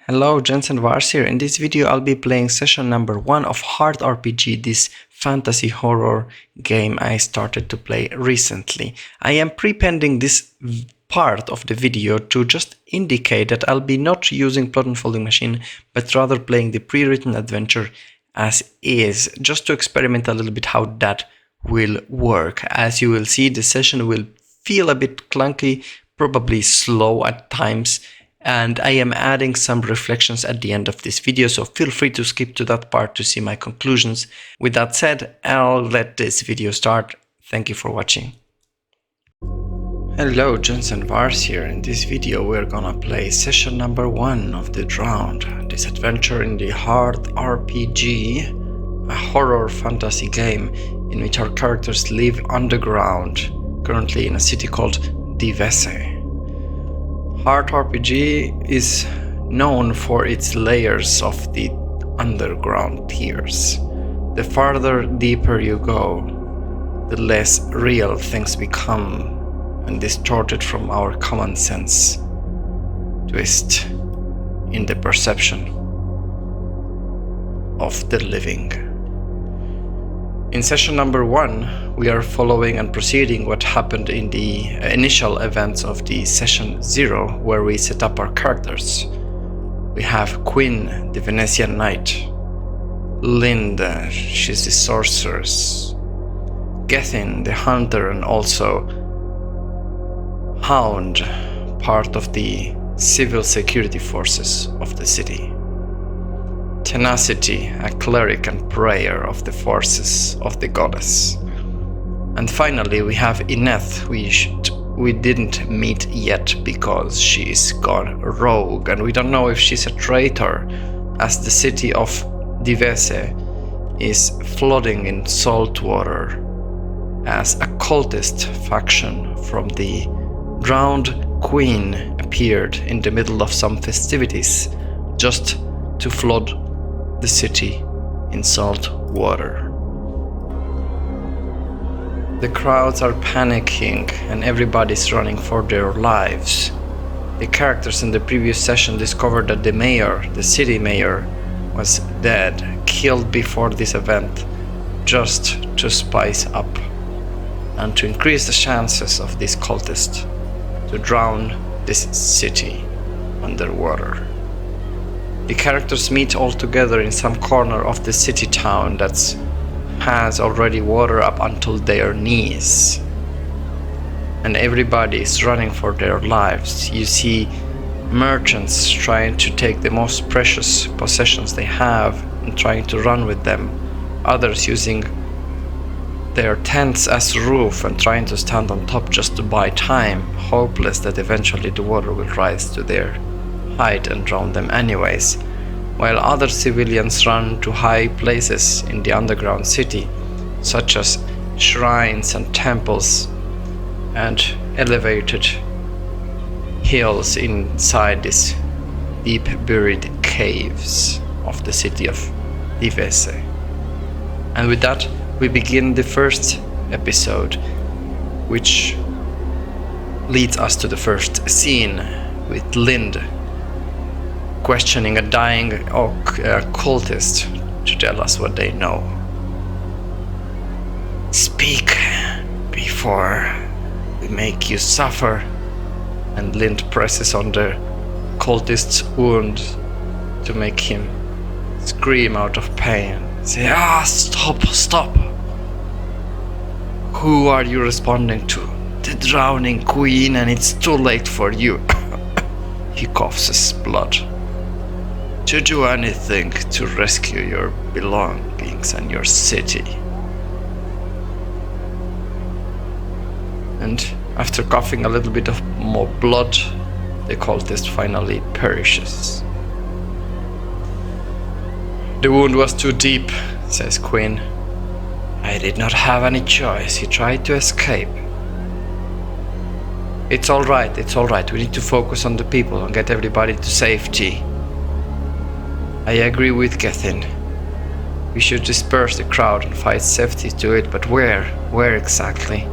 Hello, Jensen Vars here. In this video, I'll be playing session number 1 of Hard RPG, this fantasy horror game I started to play recently. I am prepending this part of the video to just indicate that I'll be not using plot unfolding machine, but rather playing the pre-written adventure as is, just to experiment a little bit how that will work. As you will see, the session will feel a bit clunky, probably slow at times, and I am adding some reflections at the end of this video, so feel free to skip to that part to see my conclusions. With that said, I'll let this video start. Thank you for watching. Hello, Jensen Vars here. In this video we're gonna play session number 1 of The Drowned, this adventure in the Hard RPG, a horror fantasy game in which our characters live underground, currently in a city called Divese. Hard RPG is known for its layers of the underground tiers. The farther deeper you go, the less real things become and distorted from our common sense twist in the perception of the living. In session number 1, we are following and proceeding what happened in the initial events of the session 0, where we set up our characters. We have Quinn, the Venetian knight, Linda, she's the sorceress, Gethin, the hunter, and also Hound, part of the civil security forces of the city. Tenacity, a cleric and prayer of the forces of the goddess. And finally we have Ineth, we didn't meet yet because she's gone rogue, and we don't know if she's a traitor, as the city of Divese is flooding in salt water as a cultist faction from the drowned queen appeared in the middle of some festivities just to flood the city in salt water. The crowds are panicking and everybody's running for their lives. The characters in the previous session discovered that the mayor, the city mayor, was dead, killed before this event, just to spice up and to increase the chances of this cultist to drown this city underwater. The characters meet all together in some corner of the city town that has already water up until their knees. And everybody is running for their lives. You see merchants trying to take the most precious possessions they have and trying to run with them. Others using their tents as roof and trying to stand on top just to buy time, hopeless that eventually the water will rise to their height and drown them anyways, while other civilians run to high places in the underground city, such as shrines and temples and elevated hills inside these deep buried caves of the city of Divese. And with that we begin the first episode, which leads us to the first scene with Lind questioning a dying cultist to tell us what they know. Speak before we make you suffer. And Lind presses on the cultist's wound to make him scream out of pain. Say, stop. Who are you responding to? The drowning queen, and it's too late for you. He coughs his blood. To do anything to rescue your belongings and your city. And after coughing a little bit of more blood, the cultist finally perishes. The wound was too deep, says Quinn. I did not have any choice. He tried to escape. It's alright. We need to focus on the people and get everybody to safety. I agree with Gethin. We should disperse the crowd and find safety to it, but where? Where exactly?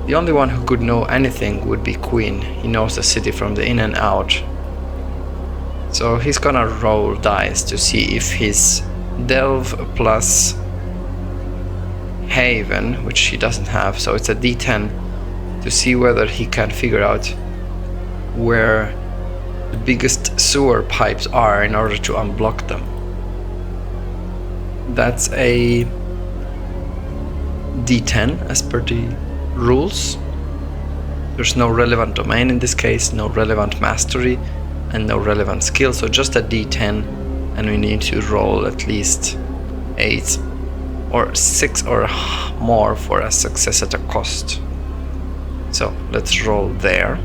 The only one who could know anything would be Quinn. He knows the city from the in and out. So he's gonna roll dice to see if his delve plus haven, which he doesn't have, so it's a d10, to see whether he can figure out where the biggest sewer pipes are in order to unblock them. That's a d10 as per the rules. There's no relevant domain in this case, no relevant mastery, and no relevant skill, so just a d10, and we need to roll at least 8 or 6 or more for a success at a cost. So let's roll there.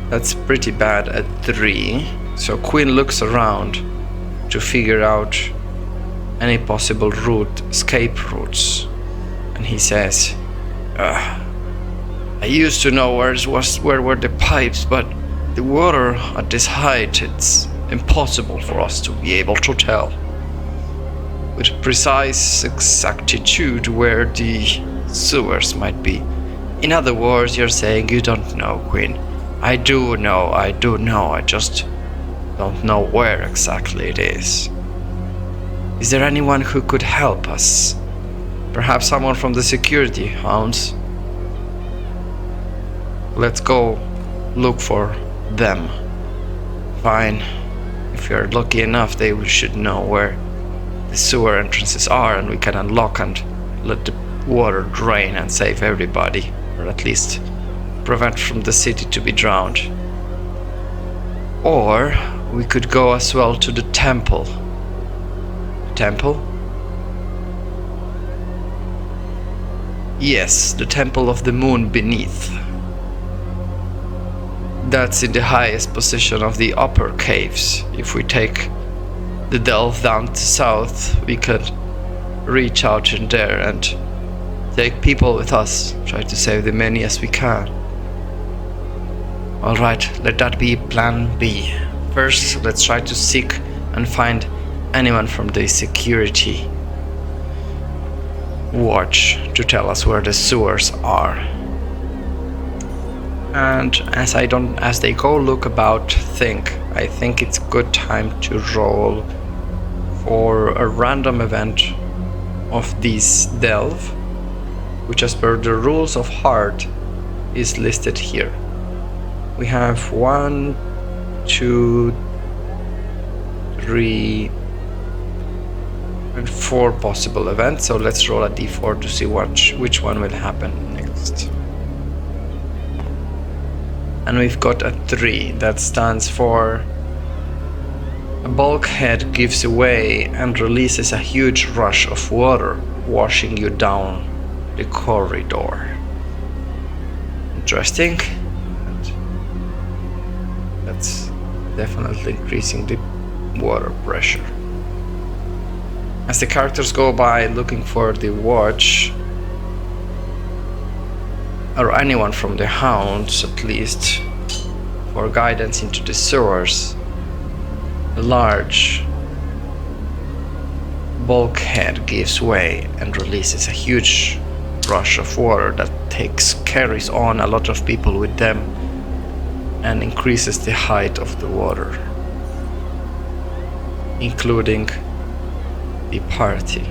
That's pretty bad at 3. So Quinn looks around to figure out any possible escape routes. And he says, I used to know where were the pipes, but the water at this height, it's impossible for us to be able to tell with precise exactitude where the sewers might be. In other words, you're saying you don't know, Quinn. I do know, I just don't know where exactly it is. Is there anyone who could help us? Perhaps someone from the security hounds? Let's go look for them. Fine. If you're lucky enough, they should know where the sewer entrances are, and we can unlock and let the water drain and save everybody, or at least prevent from the city to be drowned. Or we could go as well to the temple. Temple? Yes, the Temple of the Moon Beneath. That's in the highest position of the upper caves. If we take the delve down to south, we could reach out in there and take people with us, try to save the many as we can. Alright, let that be plan B. First, let's try to seek and find anyone from the security watch to tell us where the sewers are. And as they go look about, I think it's good time to roll for a random event of this delve, which as per the rules of hard is listed here. We have 1, 2, 3 and 4 possible events, so let's roll a d4 to see which one will happen next. And we've got a 3. That stands for a bulkhead gives way and releases a huge rush of water, washing you down the corridor. Interesting. And that's definitely increasing the water pressure. As the characters go by looking for the watch, or anyone from the hounds at least, for guidance into the sewers, a large bulkhead gives way and releases a huge rush of water that carries on a lot of people with them and increases the height of the water, including the party.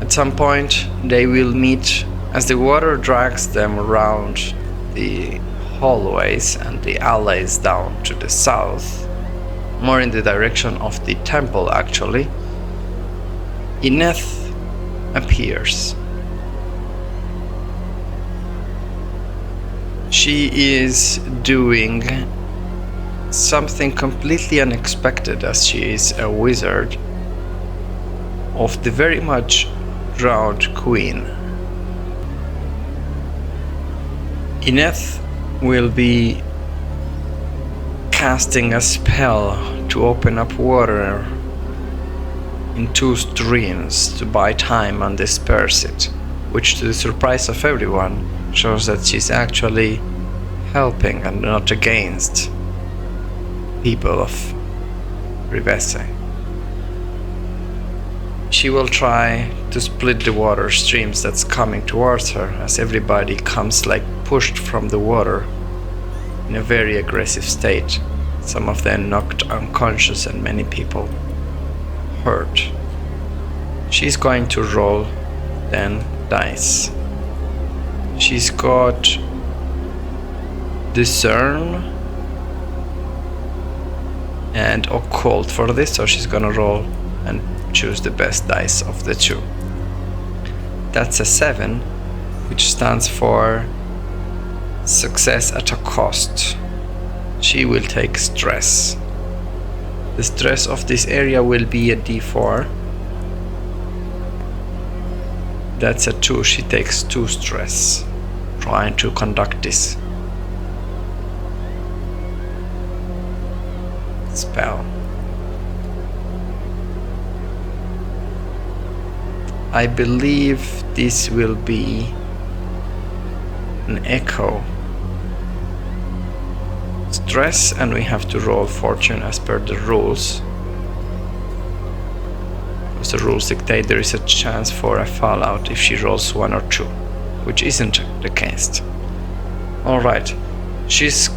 At some point they will meet as the water drags them around the hallways and the alleys down to the south, more in the direction of the temple actually. Ineth appears. She is doing something completely unexpected, as she is a wizard of the very much drowned queen. Ineth will be casting a spell to open up water in 2 streams to buy time and disperse it, which to the surprise of everyone shows that she's actually helping and not against people of Rivese. she will try to split the water streams that's coming towards her, as everybody comes like pushed from the water in a very aggressive state. Some of them knocked unconscious and many people hurt. She's going to roll 10 dice. She's got Discern and Occult for this, so she's gonna roll and choose the best dice of the two. That's a 7, which stands for success at a cost. She will take stress. The stress of this area will be a d4. That's a 2. She takes 2 stress trying to conduct this spell. I believe this will be an echo stress, and we have to roll fortune as per the rules. As the rules dictate, there is a chance for a fallout if she rolls 1 or 2, which isn't the case. Alright,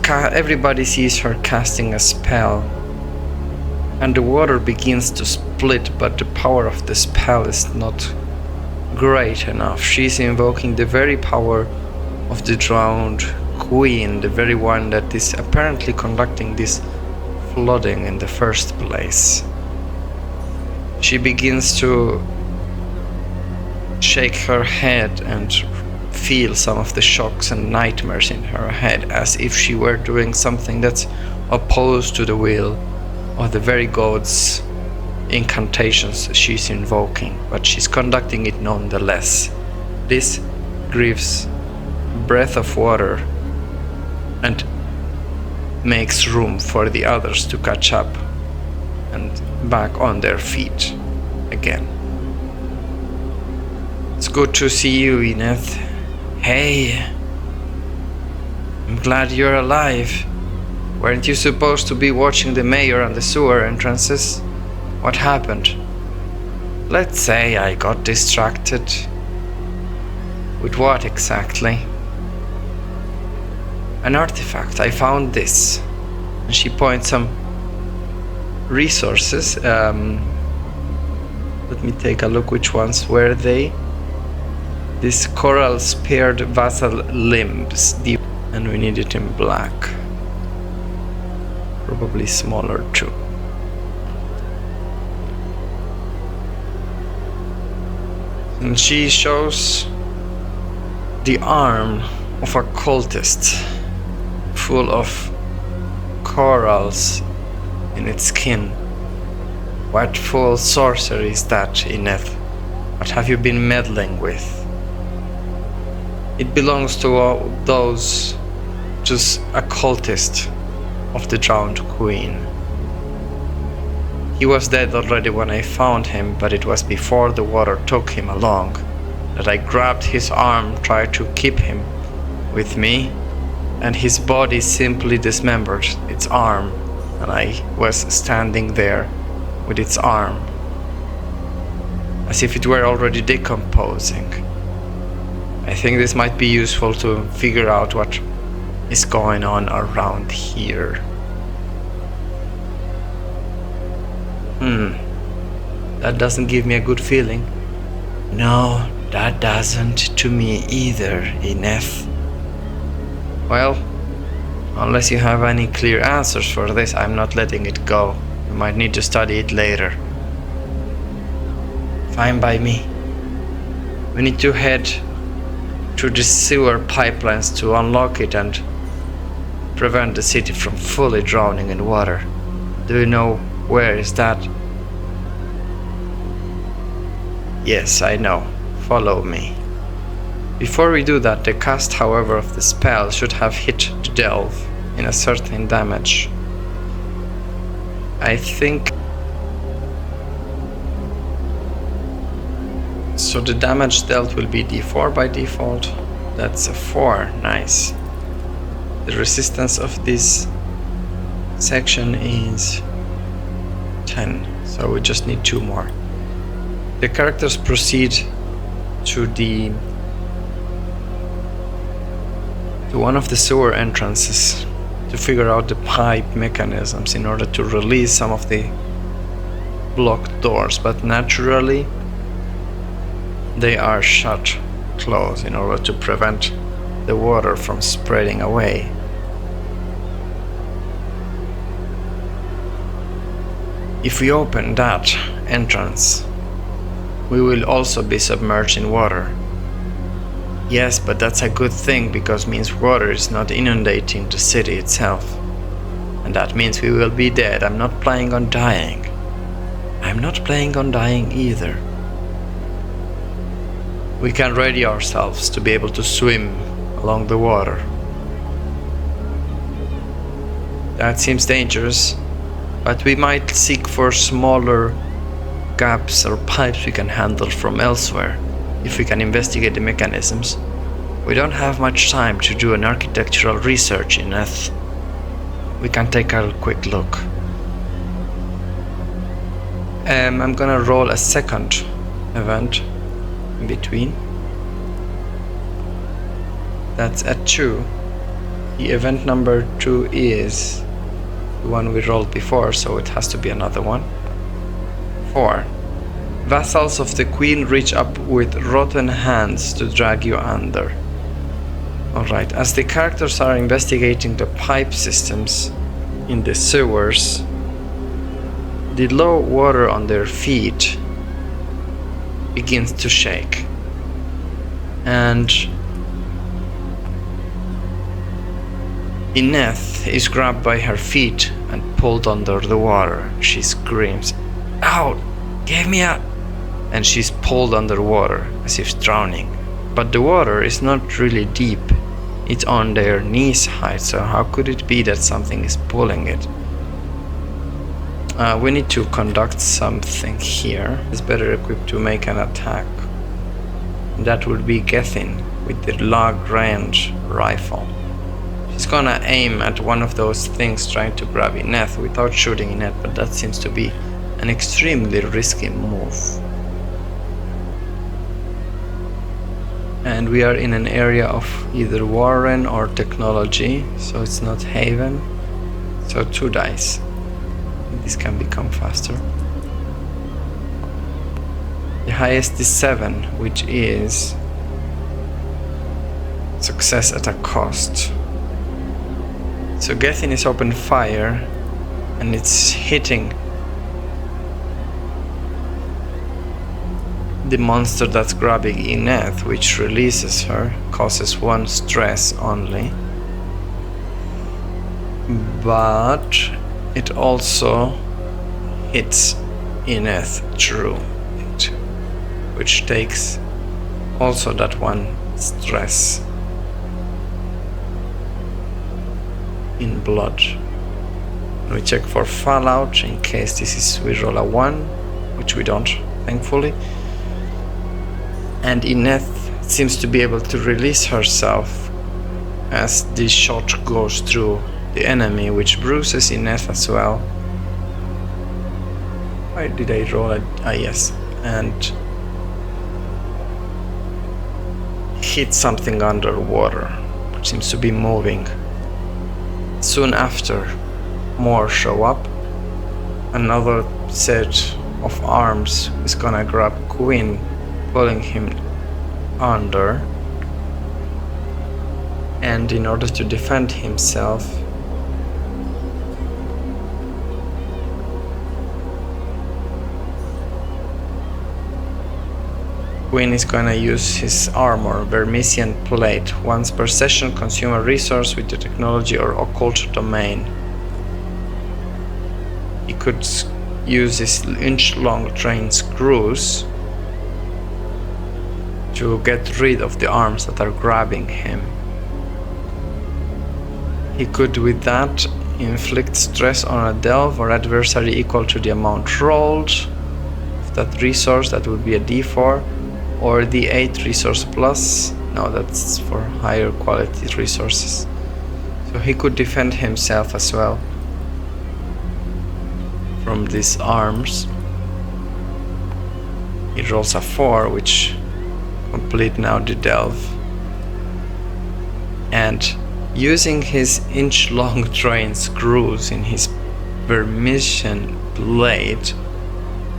everybody sees her casting a spell, and the water begins to split, but the power of the spell is not great enough. She's invoking the very power of the drowned queen, the very one that is apparently conducting this flooding in the first place. She begins to shake her head and feel some of the shocks and nightmares in her head, as if she were doing something that's opposed to the will of the very gods' incantations she's invoking, but she's conducting it nonetheless. This gives breath of water and makes room for the others to catch up and back on their feet again. It's good to see you, Eneth. Hey, I'm glad you're alive. Weren't you supposed to be watching the mayor and the sewer entrances? What happened? Let's say I got distracted. With what exactly? An artifact. I found this. And she points some resources. Let me take a look. Which ones were they? This coral speared vassal limbs. And we need it in black. Probably smaller too. And she shows the arm of a cultist full of corals in its skin. What foul sorcery is that, Eneth? What have you been meddling with? It belongs to all those, just a cultist of the drowned queen. He was dead already when I found him, but it was before the water took him along that I grabbed his arm, tried to keep him with me, and his body simply dismembered its arm, and I was standing there with its arm, as if it were already decomposing. I think this might be useful to figure out what is going on around here. That doesn't give me a good feeling. No, that doesn't to me either, Eneth. Well, unless you have any clear answers for this, I'm not letting it go. You might need to study it later. Fine by me. We need to head through the sewer pipelines to unlock it and prevent the city from fully drowning in water. Do you know where is that? Yes, I know. Follow me. Before we do that, the cast, however, of the spell should have hit the delve in a certain damage. I think... So the damage dealt will be d4 by default. That's a 4. Nice. The resistance of this section is 10, so we just need 2 more. The characters proceed to one of the sewer entrances to figure out the pipe mechanisms in order to release some of the blocked doors, but naturally they are shut close in order to prevent the water from spreading away. If we open that entrance, we will also be submerged in water. Yes, but that's a good thing because it means water is not inundating the city itself. And that means we will be dead. I'm not planning on dying. I'm not planning on dying either. We can ready ourselves to be able to swim along the water. That seems dangerous, but we might seek for smaller gaps or pipes we can handle from elsewhere if we can investigate the mechanisms. We don't have much time to do an architectural research in Eth. We can take a quick look. I'm gonna roll a second event in between. That's a 2. The event number 2 is the one we rolled before, so it has to be another one. 4. Vassals of the Queen reach up with rotten hands to drag you under. Alright, as the characters are investigating the pipe systems in the sewers, the low water on their feet begins to shake. And Ineth is grabbed by her feet and pulled under the water. She screams, "Out! Give me a..." And she's pulled underwater as if drowning. But the water is not really deep. It's on their knees height, so how could it be that something is pulling it? We need to conduct something here. It's better equipped to make an attack. That would be Gethin with the long-range rifle. She's gonna aim at one of those things trying to grab Ineth without shooting Ineth, but that seems to be an extremely risky move. And we are in an area of either Warren or technology, so it's not Haven. So 2 dice. This can become faster. The highest is 7, which is success at a cost. So Gethin is open fire and it's hitting the monster that's grabbing Ineth, which releases her, causes 1 stress only. But it also hits Ineth through it, which takes also that 1 stress in blood. We check for fallout in case this is we roll a 1, which we don't, thankfully. And Ineth seems to be able to release herself as the shot goes through the enemy, which bruises Ineth as well. Why did I roll it? Yes. And hit something underwater, which seems to be moving. Soon after, more show up. Another set of arms is gonna grab Quinn, pulling him under. And in order to defend himself, Quinn is gonna use his armor, Vermisian Plate. Once per session, consume a resource with the technology or occult domain. He could use his inch-long train screws to get rid of the arms that are grabbing him. He could with that inflict stress on a delve or adversary equal to the amount rolled of that resource. That would be a d4 or d8 resource plus. No, that's for higher quality resources. So he could defend himself as well from these arms. He rolls a 4, which complete now the delve. And using his inch-long train screws in his permission blade,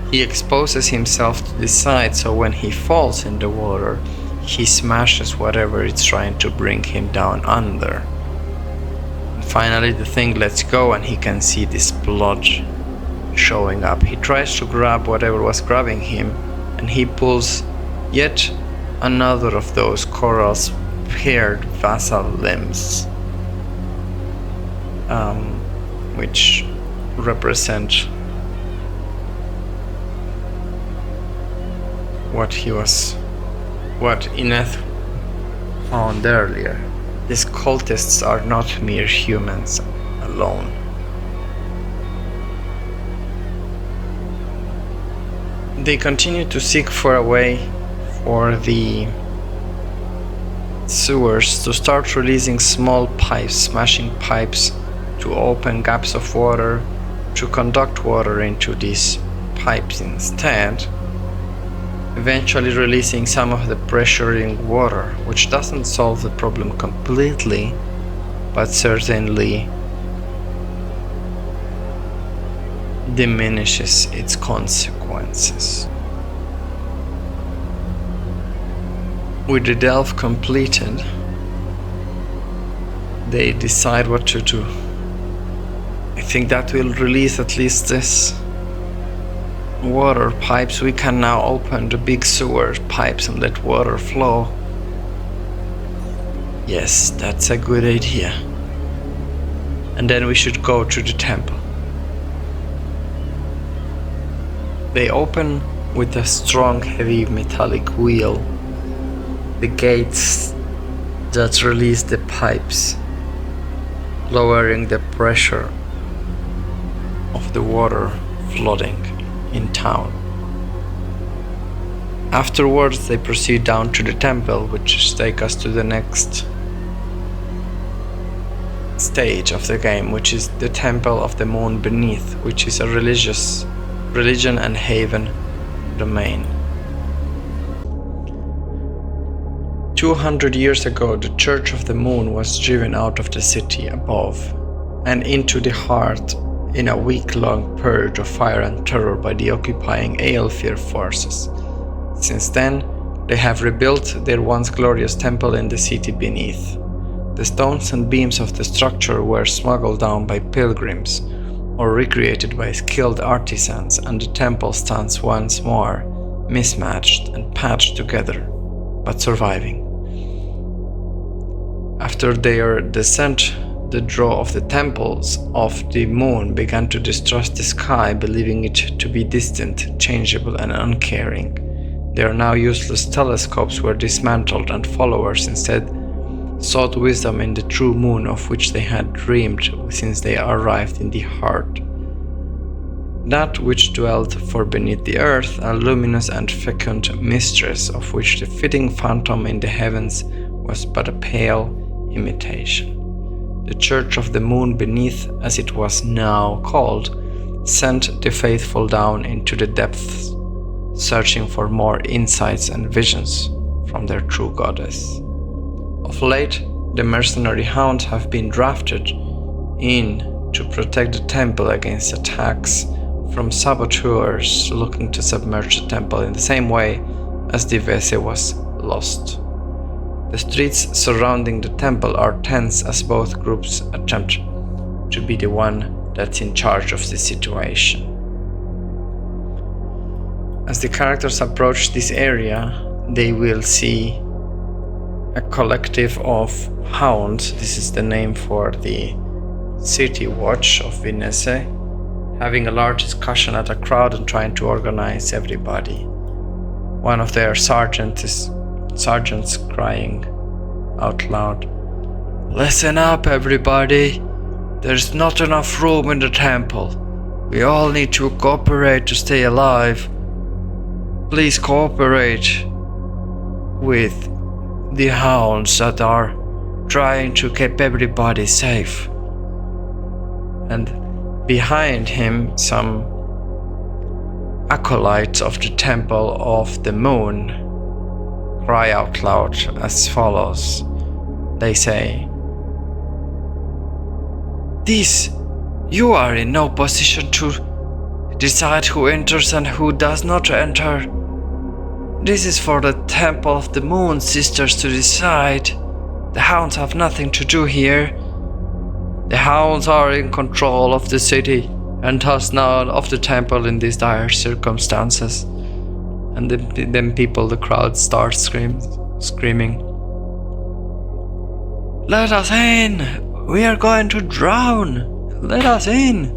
he exposes himself to the side, so when he falls in the water, he smashes whatever it's trying to bring him down under. And finally the thing lets go and he can see this blood showing up. He tries to grab whatever was grabbing him, and he pulls yet another of those corals paired vassal limbs, which represent what Ineth found earlier. These cultists are not mere humans alone. They continue to seek for a way for the sewers to start releasing small pipes, smashing pipes to open gaps of water, to conduct water into these pipes instead, eventually releasing some of the pressuring water, which doesn't solve the problem completely, but certainly diminishes its consequences. With the delve completed, they decide what to do. I think that will release at least this water pipes. We can now open the big sewer pipes and let water flow. Yes, that's a good idea. And then we should go to the temple. They open with a strong, heavy metallic wheel the gates that release the pipes, lowering the pressure of the water flooding in town. Afterwards, they proceed down to the temple, which takes us to the next stage of the game, which is the Temple of the Moon Beneath, which is a religion and haven domain. 200 years ago, the Church of the Moon was driven out of the city above and into the heart in a week-long purge of fire and terror by the occupying Aelfir forces. Since then, they have rebuilt their once glorious temple in the city beneath. The stones and beams of the structure were smuggled down by pilgrims or recreated by skilled artisans, and the temple stands once more, mismatched and patched together, but surviving. After their descent, the draw of the temples of the moon began to distrust the sky, believing it to be distant, changeable, and uncaring. Their now useless telescopes were dismantled, and followers instead sought wisdom in the true moon of which they had dreamed since they arrived in the heart. That which dwelt for beneath the earth, a luminous and fecund mistress of which the fitting phantom in the heavens was but a pale imitation. The Church of the Moon Beneath, as it was now called, sent the faithful down into the depths, searching for more insights and visions from their true goddess. Of late, the mercenary hounds have been drafted in to protect the temple against attacks from saboteurs looking to submerge the temple in the same way as the Vese was lost. The streets surrounding the temple are tense as both groups attempt to be the one that's in charge of the situation. As the characters approach this area, they will see a collective of hounds, this is the name for the city watch of Vinesse, having a large discussion at a crowd and trying to organize everybody. One of their sergeants crying out loud, "Listen up, everybody! There's not enough room in the temple. We all need to cooperate to stay alive. Please cooperate with the hounds that are trying to keep everybody safe." And behind him, some acolytes of the Temple of the Moon cry out loud as follows. They say, "This, you are in no position to decide who enters and who does not enter. This is for the Temple of the Moon sisters to decide. The hounds have nothing to do here. The hounds are in control of the city and thus not of the temple in these dire circumstances." And then the crowd starts screaming, "Let us in! We are going to drown! Let us in!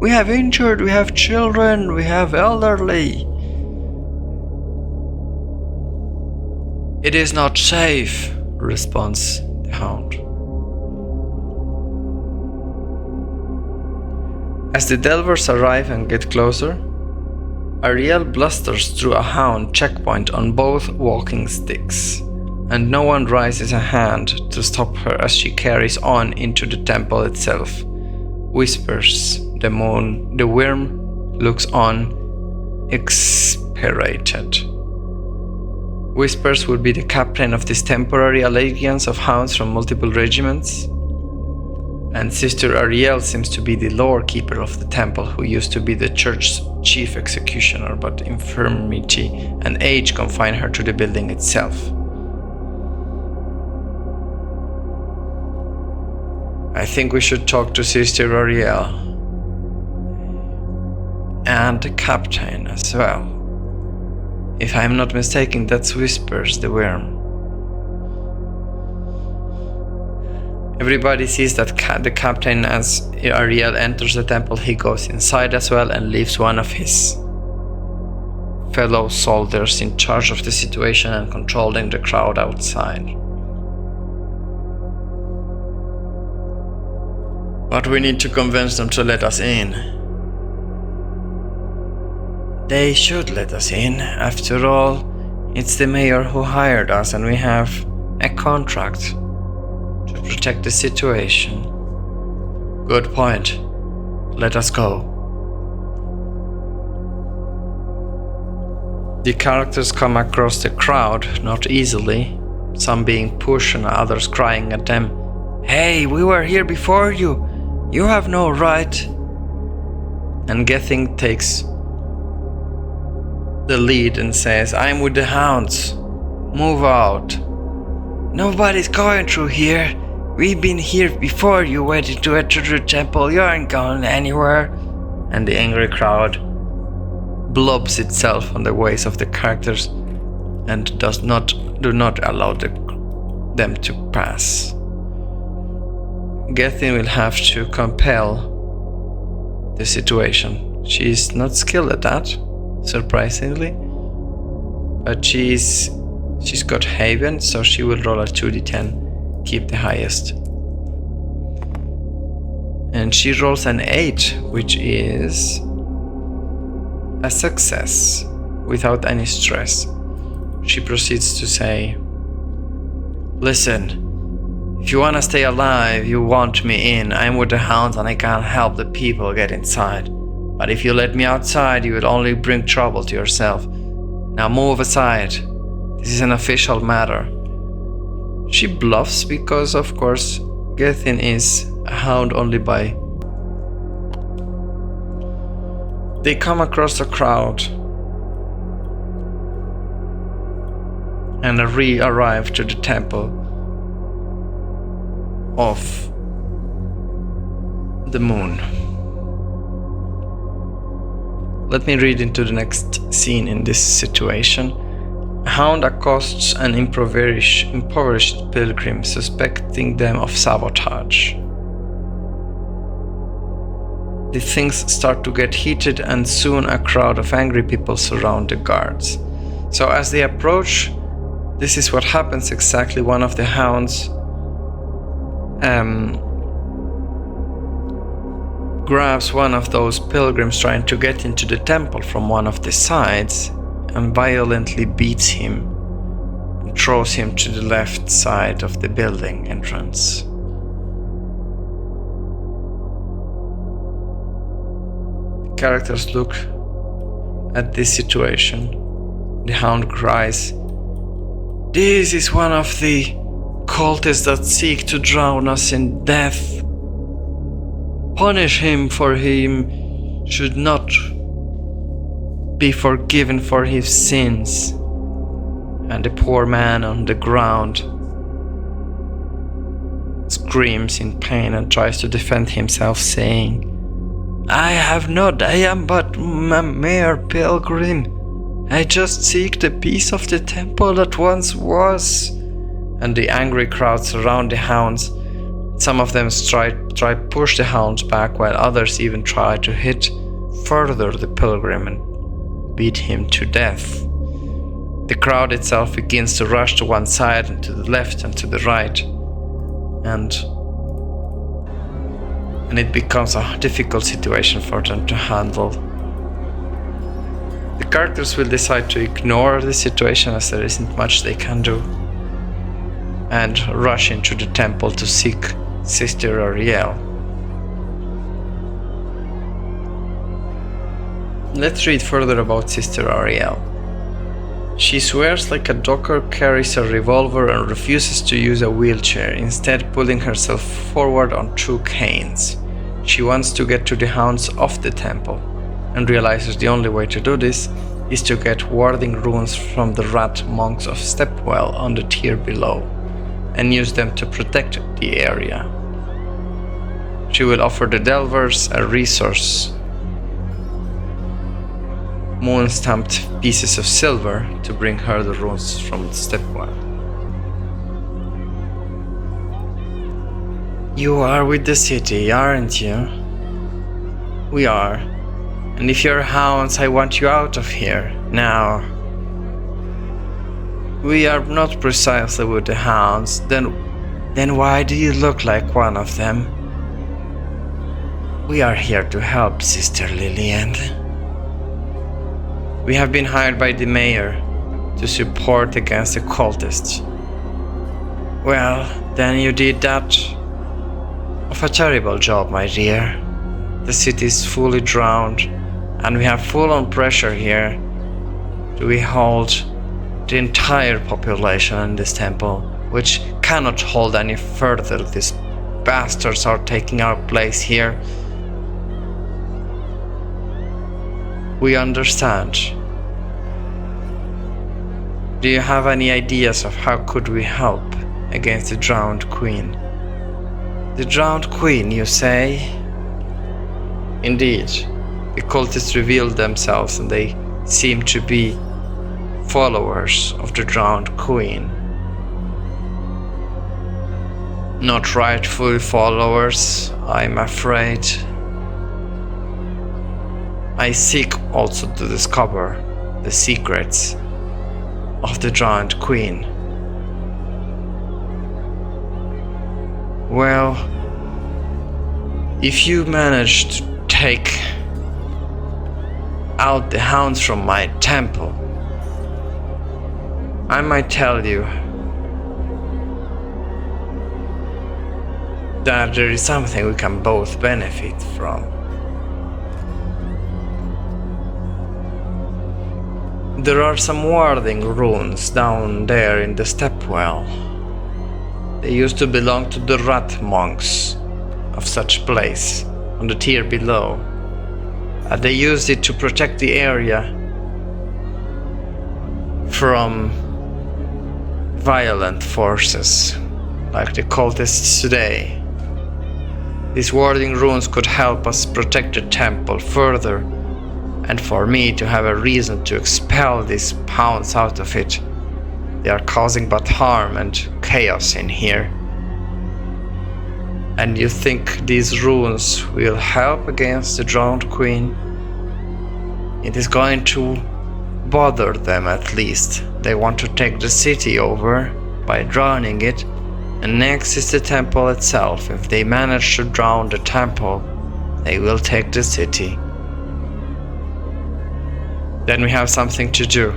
We have injured, we have children, we have elderly." "It is not safe," responds the hound. As the Delvers arrive and get closer, Ariel blusters through a hound checkpoint on both walking sticks, and no one raises a hand to stop her as she carries on into the temple itself. Whispers, the worm looks on, exasperated. Whispers would be the captain of this temporary alliance of hounds from multiple regiments, and Sister Ariel seems to be the lore keeper of the temple, who used to be the church's chief executioner, but infirmity and age confine her to the building itself. "I think we should talk to Sister Ariel. And the captain as well. If I'm not mistaken, that's Whispers, the worm." Everybody sees that the captain as Ariel enters the temple. He goes inside as well and leaves one of his fellow soldiers in charge of the situation and controlling the crowd outside. "But we need to convince them to let us in." "They should let us in. After all, it's the mayor who hired us and we have a contract to protect the situation." "Good point. Let us go." The characters come across the crowd not easily, some being pushed and others crying at them, "Hey, we were here before you! You have no right!" And Gething takes the lead and says, "I'm with the hounds. Move out. Nobody's going through here. We've been here before you, waiting to enter the temple. You aren't going anywhere." And the angry crowd blobs itself on the ways of the characters and do not allow them to pass. Gethin will have to compel the situation. She's not skilled at that, surprisingly, but she's got Haven, so she will roll a 2d10, keep the highest. And she rolls an 8, which is a success without any stress. She proceeds to say, "Listen, if you want to stay alive, you want me in. I'm with the hounds and I can't help the people get inside. But if you let me outside, you will only bring trouble to yourself. Now move aside. This is an official matter." She bluffs because, of course, Gethin is a hound only by. They come across the crowd and arrive to the temple of the moon. Let me read into the next scene in this situation. A hound accosts an impoverished pilgrim, suspecting them of sabotage. The things start to get heated, and soon a crowd of angry people surround the guards. So as they approach, this is what happens exactly. One of the hounds grabs one of those pilgrims trying to get into the temple from one of the sides and violently beats him and throws him to the left side of the building entrance. The characters look At this situation, the hound cries, "This is one of the cultists that seek to drown us in death. Punish him, for him should not be forgiven for his sins." And the poor man on the ground screams in pain and tries to defend himself, saying, I am but a mere pilgrim. I just seek the peace of the temple that once was." And the angry crowd surround the hounds. Some of them try push the hounds back, while others even try to hit further the pilgrim and beat him to death. The crowd itself begins to rush to one side and to the left and to the right, and it becomes a difficult situation for them to handle. The characters will decide to ignore the situation, as there isn't much they can do, and rush into the temple to seek Sister Ariel. Let's read further about Sister Ariel. She swears like a docker, carries a revolver, and refuses to use a wheelchair, instead pulling herself forward on two canes. She wants to get to the hounds of the temple, and realizes the only way to do this is to get warding runes from the rat monks of Stepwell on the tier below, and use them to protect the area. She will offer the delvers a resource, moon-stamped pieces of silver, to bring her the runes from Stepwell. You are with the city, aren't you? We are. And if you're hounds, I want you out of here, now. We are not precisely with the hounds, then why do you look like one of them? We are here to help, Sister Lillian. We have been hired by the mayor to support against the cultists. Well, then you did that of a terrible job, my dear. The city is fully drowned, and we have full-on pressure here to hold the entire population in this temple, which cannot hold any further. These bastards are taking our place here. We understand. Do you have any ideas of how could we help against the drowned queen? The drowned queen, you say? Indeed, the cultists revealed themselves, and they seem to be followers of the drowned queen. Not rightful followers, I'm afraid. I seek also to discover the secrets of the drowned queen. Well, if you manage to take out the hounds from my temple, I might tell you that there is something we can both benefit from. There are some warding runes down there in the Stepwell. They used to belong to the rat monks of such place on the tier below. They used it to protect the area from violent forces like the cultists today. These warding runes could help us protect the temple further, and for me to have a reason to expel these hounds out of it. They are causing but harm and chaos in here. And you think these runes will help against the drowned queen? It is going to bother them, at least. They want to take the city over by drowning it, and next is the temple itself. If they manage to drown the temple, they will take the city. Then we have something to do.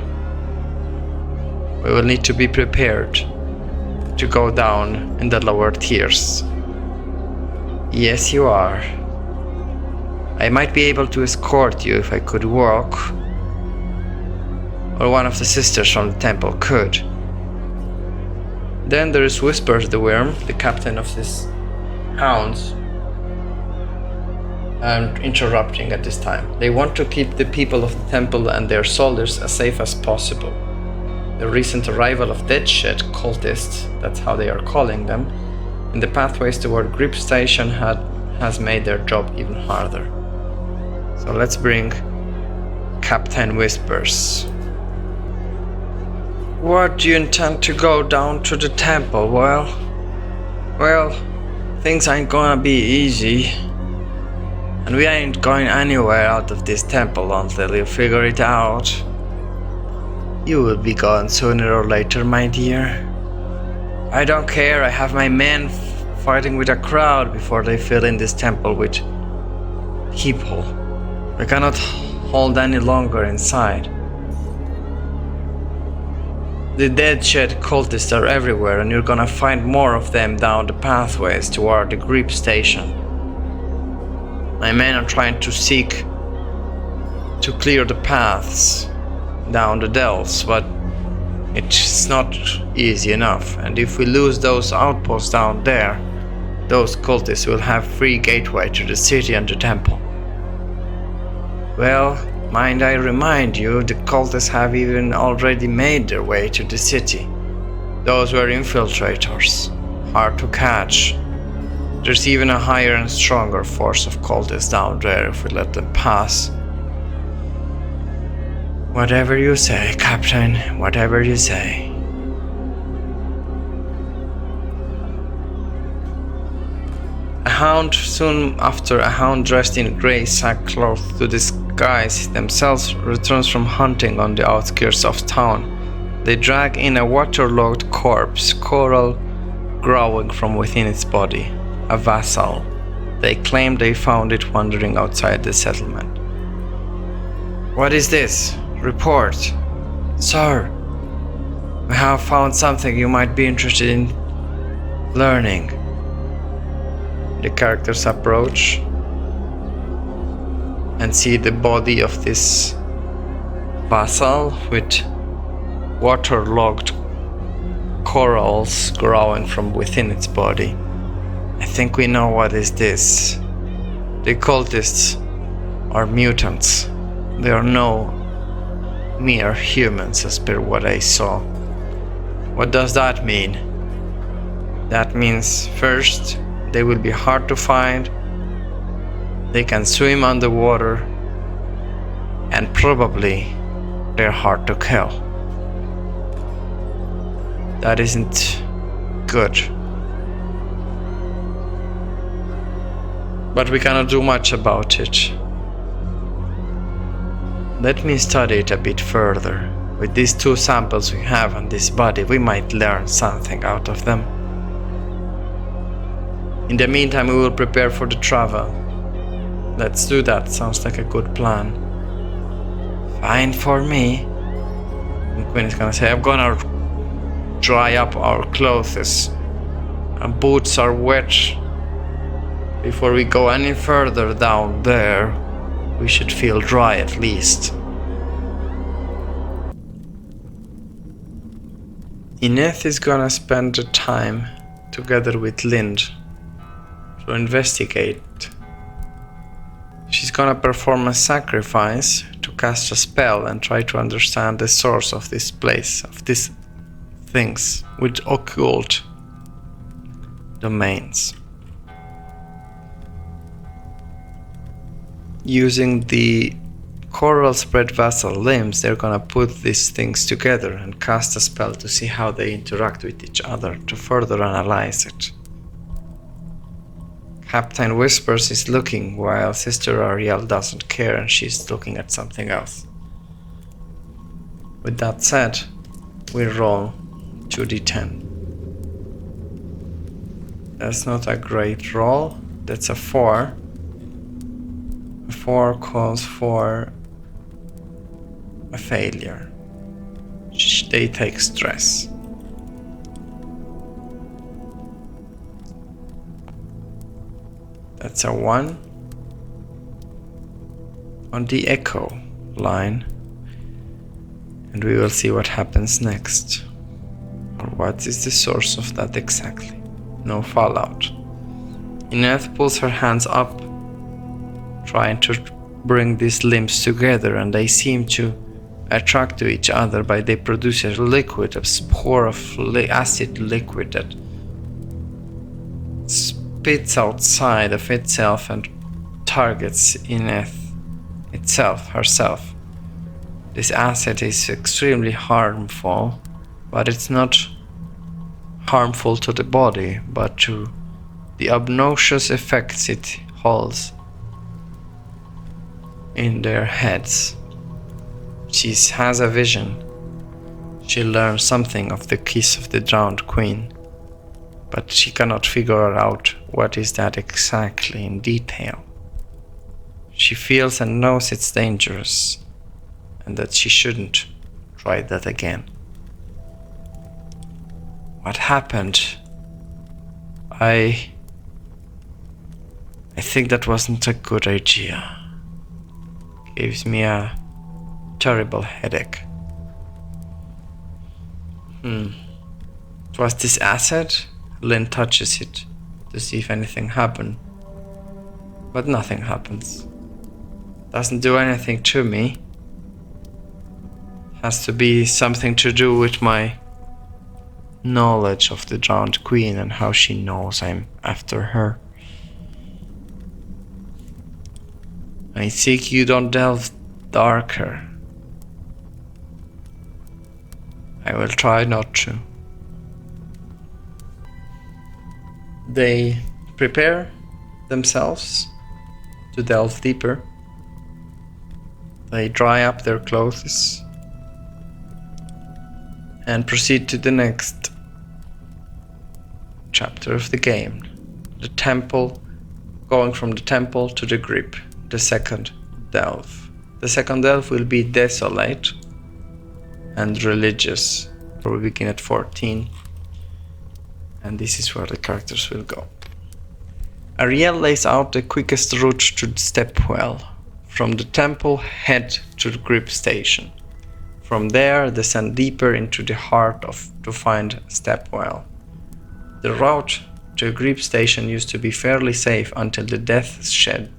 We will need to be prepared to go down in the lower tiers. Yes, you are. I might be able to escort you if I could walk, or one of the sisters from the temple could. Then there is Whispers the Worm, the captain of these hounds. I'm interrupting at this time. They want to keep the people of the temple and their soldiers as safe as possible. The recent arrival of Deadshed cultists, that's how they are calling them, in the pathways toward Grip Station has made their job even harder. So let's bring Captain Whispers. What do you intend to go down to the temple? Well, things ain't gonna be easy. And we ain't going anywhere out of this temple until you figure it out. You will be gone sooner or later, my dear. I don't care, I have my men fighting with a crowd before they fill in this temple with people. We cannot hold any longer inside. The Deadshed cultists are everywhere, and you're gonna find more of them down the pathways toward the Grip Station. My men are trying to seek to clear the paths down the dells, but it's not easy enough. And if we lose those outposts down there, those cultists will have free gateway to the city and the temple. Well, mind I remind you, the cultists have even already made their way to the city. Those were infiltrators, hard to catch. There's even a higher and stronger force of cultists down there if we let them pass. Whatever you say, Captain, whatever you say. Soon after, a hound dressed in grey sackcloth to disguise themselves returns from hunting on the outskirts of town. They drag in a waterlogged corpse, coral growling from within its body. A vassal. They claim they found it wandering outside the settlement. What is this? Report. Sir, we have found something you might be interested in learning. The characters approach and see the body of this vassal with waterlogged corals growing from within its body. I think we know what is this. The cultists are mutants. They are no mere humans as per what I saw. What does that mean? That means first, they will be hard to find. They can swim underwater. And probably they're hard to kill. That isn't good. But we cannot do much about it. Let me study it a bit further. With these two samples we have on this body, we might learn something out of them. In the meantime, we will prepare for the travel. Let's do that, sounds like a good plan. Fine for me. And Quinn is gonna say, I'm gonna dry up our clothes. Our boots are wet. Before we go any further down there, we should feel dry at least. Ineth is gonna spend the time together with Lind to investigate. She's gonna perform a sacrifice to cast a spell and try to understand the source of this place, of these things with occult domains. Using the coral spread vassal limbs, they're gonna put these things together and cast a spell to see how they interact with each other to further analyze it. Captain Whispers is looking while Sister Ariel doesn't care and she's looking at something else. With that said, we roll 2d10. That's not a great roll, that's a 4. A 4 calls for a failure. They take stress. That's a 1. On the echo line, And we will see what happens next. Or what is the source of that exactly? No fallout. Ineth pulls her hands up, trying to bring these limbs together, and they seem to attract to each other, but they produce a liquid, a spore of acid liquid that spits outside of itself and targets Ineth herself. This acid is extremely harmful, but it's not harmful to the body, but to the obnoxious effects it holds in their heads. She has a vision. She learns something of the kiss of the drowned queen, but she cannot figure out what is that exactly in detail. She feels and knows it's dangerous, and that she shouldn't try that again. What happened? I think that wasn't a good idea. Gives me a terrible headache. It was this acid. Lynn touches it to see if anything happened, but nothing happens. Doesn't do anything to me. Has to be something to do with my knowledge of the drowned queen and how she knows I'm after her. I think you don't delve darker. I will try not to. They prepare themselves to delve deeper. They dry up their clothes and proceed to the next chapter of the game. The temple, going from the temple to the grip, the second delve. The second delve will be desolate and religious. We begin at 14. And this is where the characters will go. Ariel lays out the quickest route to the stepwell. From the temple, head to the grip station. From there, descend deeper into the heart to find stepwell. The route to a grip station used to be fairly safe until the death shed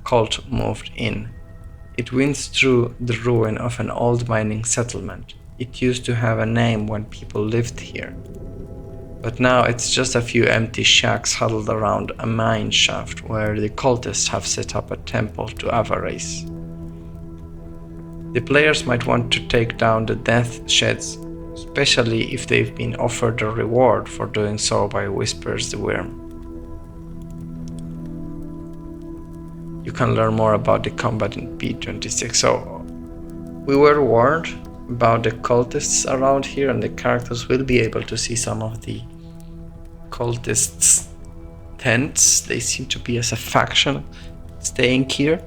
cult moved in. It winds through the ruin of an old mining settlement. It used to have a name when people lived here. But now it's just a few empty shacks huddled around a mine shaft where the cultists have set up a temple to Avarice. The players might want to take down the death sheds, especially if they've been offered a reward for doing so by Whispers the Worm. You can learn more about the combat in P26. So, we were warned about the cultists around here, and the characters will be able to see some of the cultists' tents. They seem to be as a faction staying here.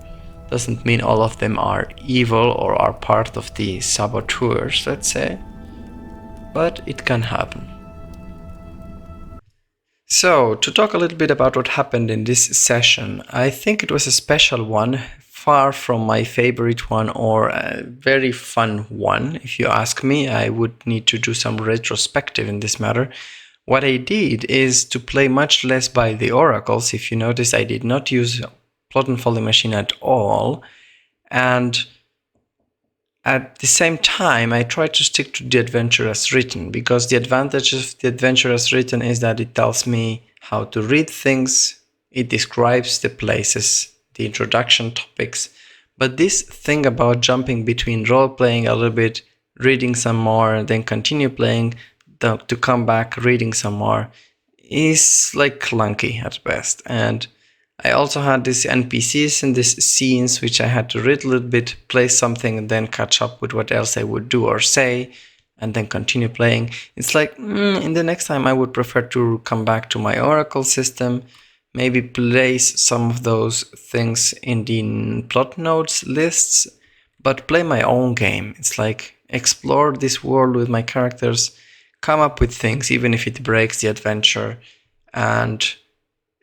Doesn't mean all of them are evil or are part of the saboteurs, let's say, but it can happen. So, to talk a little bit about what happened in this session, I think it was a special one, far from my favorite one or a very fun one. If you ask me, I would need to do some retrospective in this matter. What I did is to play much less by the oracles. If you notice, I did not use Plot and Folly Machine at all, and at the same time I tried to stick to the adventure as written, because the advantage of the adventure as written is that it tells me how to read things, it describes the places, the introduction topics, but this thing about jumping between role-playing a little bit, reading some more, and then continue playing, to come back, reading some more, is like clunky at best. And I also had these NPCs and these scenes which I had to read a little bit, play something, and then catch up with what else I would do or say, and then continue playing. It's like, in the next time I would prefer to come back to my Oracle system, maybe place some of those things in the plot notes lists, but play my own game. It's like, explore this world with my characters, come up with things, even if it breaks the adventure, and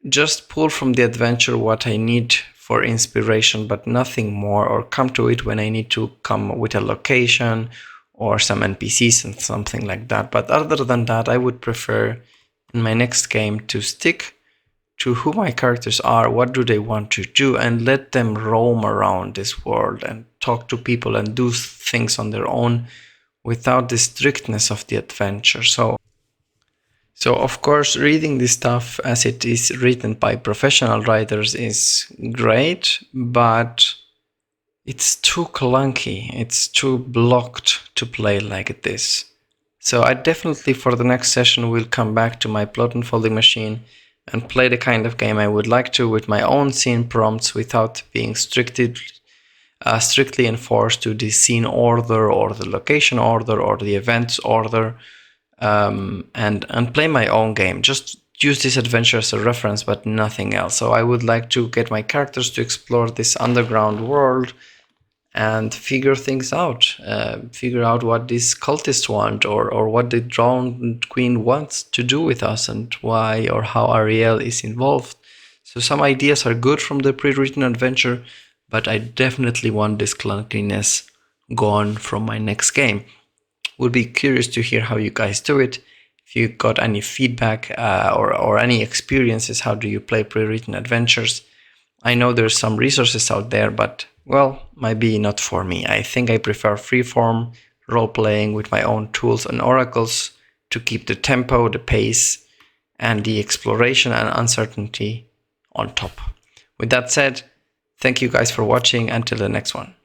just pull from the adventure what I need for inspiration, but nothing more, or come to it when I need to come with a location or some NPCs and something like that. But other than that, I would prefer in my next game to stick to who my characters are, what do they want to do, and let them roam around this world and talk to people and do things on their own without the strictness of the adventure. So of course, reading this stuff as it is written by professional writers is great, but it's too clunky, it's too blocked to play like this. So I definitely, for the next session, will come back to my plot unfolding machine and play the kind of game I would like to with my own scene prompts without being strictly enforced to the scene order or the location order or the events order, and play my own game. Just use this adventure as a reference, but nothing else. So I would like to get my characters to explore this underground world and figure things out. Figure out what these cultists want, or what the Drowned Queen wants to do with us, and why or how Ariel is involved. So some ideas are good from the pre-written adventure, but I definitely want this clunkiness gone from my next game. Would be curious to hear how you guys do it. If you got any feedback or any experiences, how do you play pre-written adventures? I know there's some resources out there, but, well, might be not for me. I think I prefer freeform role-playing with my own tools and oracles to keep the tempo, the pace, and the exploration and uncertainty on top. With that said, thank you guys for watching. Until the next one.